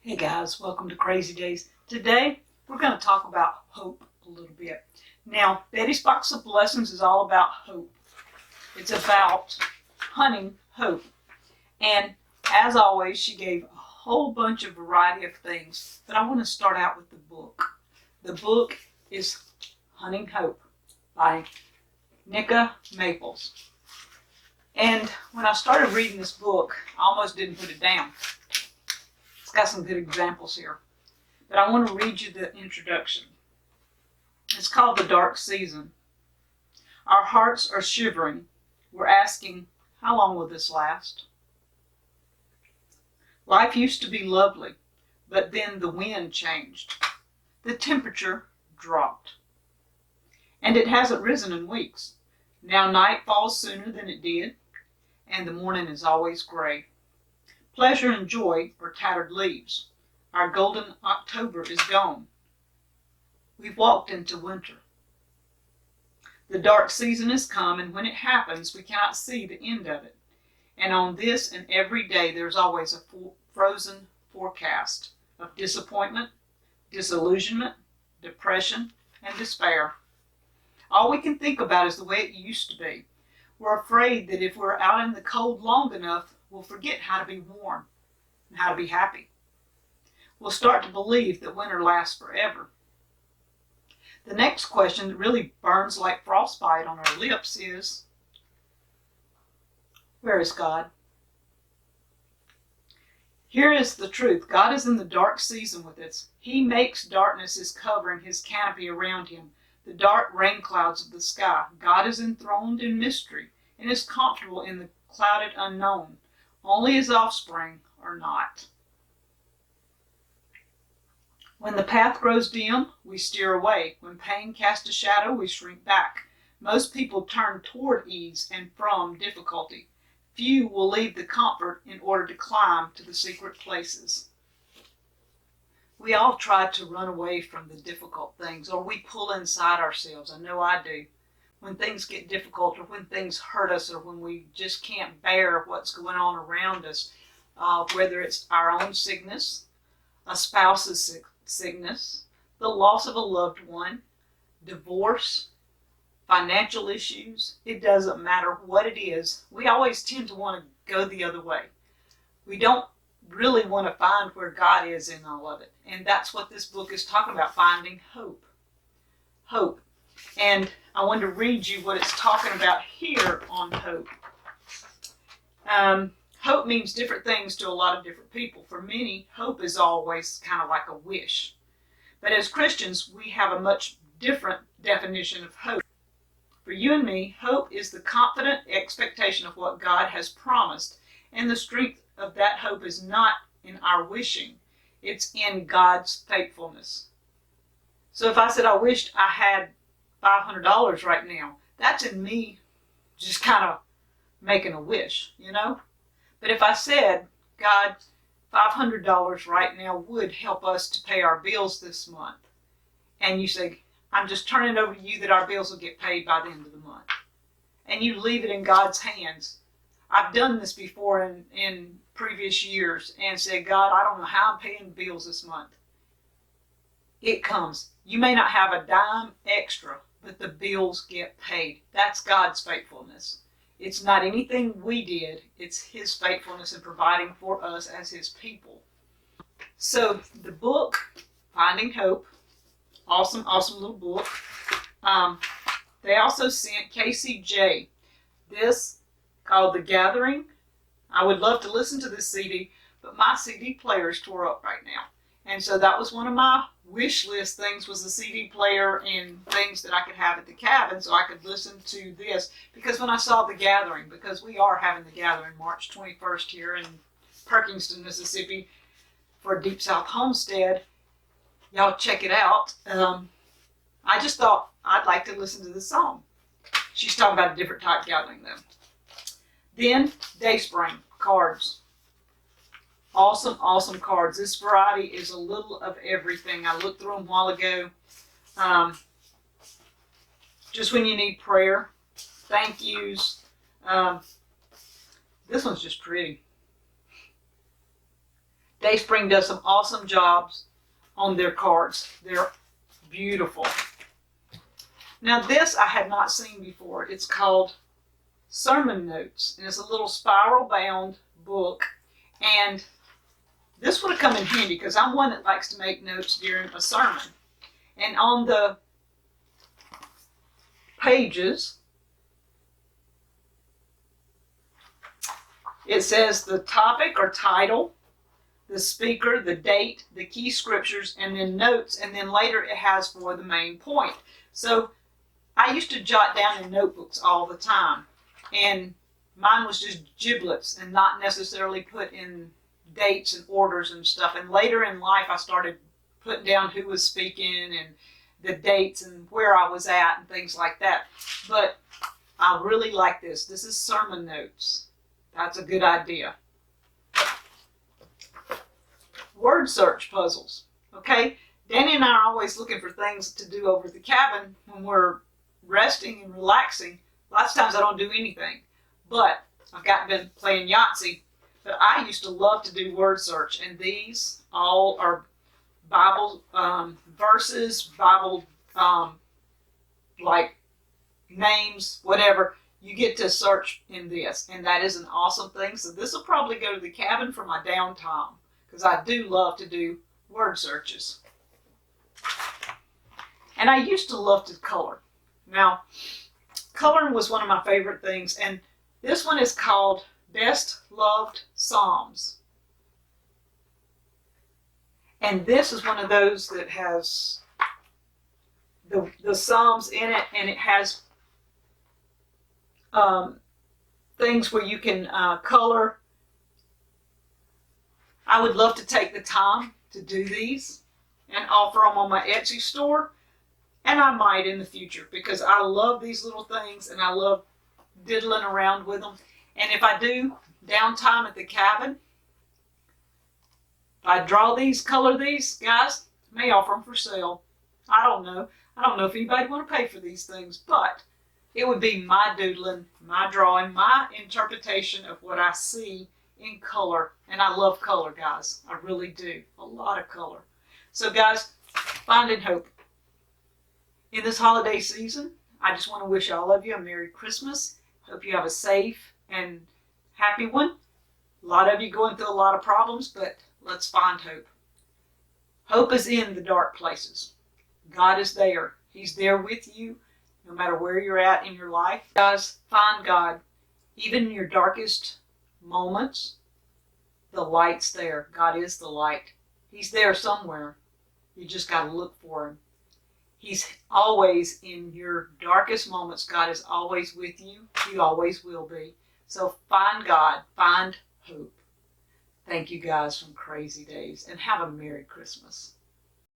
Hey guys, welcome to Crazy Days. Today we're going to talk about hope a little bit. Now, Bette's Box of Blessings is all about hope. It's about hunting hope. And as always, she gave a whole bunch of variety of things. But I want to start out with the book. The book is Hunting Hope by Nika Maples. And when I started reading this book, I almost didn't put it down. Got some good examples here, but I want to read you the introduction. It's called The Dark Season. Our hearts are shivering. We're asking, how long will this last? Life used to be lovely, but then the wind changed. The temperature dropped. And it hasn't risen in weeks. Now night falls sooner than it did, and the morning is always gray. Pleasure and joy are tattered leaves. Our golden October is gone. We've walked into winter. The dark season has come, and when it happens, we cannot see the end of it. And on this and every day, there's always a frozen forecast of disappointment, disillusionment, depression, and despair. All we can think about is the way it used to be. We're afraid that if we're out in the cold long enough, we'll forget how to be warm and how to be happy. We'll start to believe that winter lasts forever. The next question that really burns like frostbite on our lips is, where is God? Here is the truth. God is in the dark season with us. He makes darkness his cover and his canopy around him, the dark rain clouds of the sky. God is enthroned in mystery and is comfortable in the clouded unknown. Only his offspring are not. When the path grows dim, we steer away. When pain casts a shadow, we shrink back. Most people turn toward ease and from difficulty. Few will leave the comfort in order to climb to the secret places. We all try to run away from the difficult things, or we pull inside ourselves. I know I do. When things get difficult, or when things hurt us, or when we just can't bear what's going on around us, whether it's our own sickness, a spouse's sickness, the loss of a loved one, divorce, financial issues, it doesn't matter what it is. We always tend to want to go the other way. We don't really want to find where God is in all of it. And that's what this book is talking about, finding hope. Hope. And I wanted to read you what it's talking about here on hope. Hope means different things to a lot of different people. For many, hope is always kind of like a wish. But as Christians, we have a much different definition of hope. For you and me, hope is the confident expectation of what God has promised. And the strength of that hope is not in our wishing. It's in God's faithfulness. So if I said I wished I had $500 right now, that's in me just kind of making a wish, you know? But if I said, God, $500 right now would help us to pay our bills this month, and you say, I'm just turning it over to you that our bills will get paid by the end of the month, and you leave it in God's hands. I've done this before in previous years and said, God, I don't know how I'm paying bills this month. It comes. You may not have a dime extra, but the bills get paid. That's God's faithfulness. It's not anything we did. It's his faithfulness in providing for us as his people. So the book, Finding Hope, awesome little book. They also sent KCJ this called The Gathering. I would love to listen to this CD, but my CD player is tore up right now. And so that was one of my wish list things, was a CD player and things that I could have at the cabin so I could listen to this. Because when I saw The Gathering, because we are having The Gathering March 21st here in Perkinston, Mississippi for Deep South Homestead, y'all check it out. I just thought I'd like to listen to this song. She's talking about a different type gathering though. Then Dayspring cards. Awesome cards. This variety is a little of everything. I looked through them a while ago. Just when you need prayer, thank yous. This one's just pretty. Dayspring does some awesome jobs on their cards. They're beautiful. Now this I had not seen before. It's called Sermon Notes, and it's a little spiral bound book, and this would have come in handy because I'm one that likes to make notes during a sermon. And on the pages it says the topic or title, the speaker, the date, the key scriptures, and then notes, and then later it has for the main point. So I used to jot down in notebooks all the time, and mine was just giblets and not necessarily put in dates and orders and stuff. And later in life I started putting down who was speaking and the dates and where I was at and things like that. But I really like this. This is Sermon Notes. That's a good idea. Word search puzzles. Okay, Danny and I are always looking for things to do over at the cabin when we're resting and relaxing. Lots of times I don't do anything, but I've been playing Yahtzee. But I used to love to do word search, and these all are Bible verses, Bible like names, whatever. You get to search in this, and that is an awesome thing. So this will probably go to the cabin for my downtime, because I do love to do word searches. And I used to love to color. Now, coloring was one of my favorite things, and this one is called Best Loved Psalms. And this is one of those that has the Psalms in it, and it has things where you can color. I would love to take the time to do these and offer them on my Etsy store, and I might in the future, because I love these little things and I love diddling around with them. And if I do downtime at the cabin, if I draw these, color these, guys, I may offer them for sale. I don't know. I don't know if anybody want to pay for these things, but it would be my doodling, my drawing, my interpretation of what I see in color. And I love color, guys. I really do. A lot of color. So, guys, finding hope. In this holiday season, I just want to wish all of you a Merry Christmas. Hope you have a safe and happy one. A lot of you going through a lot of problems, but let's find hope. Hope is in the dark places. God is there. He's there with you no matter where you're at in your life. Guys, find God. Even in your darkest moments, the light's there. God is the light. He's there somewhere. You just got to look for him. He's always in your darkest moments. God is always with you. He always will be. So find God. Find hope. Thank you guys from Crazy Days, and have a Merry Christmas.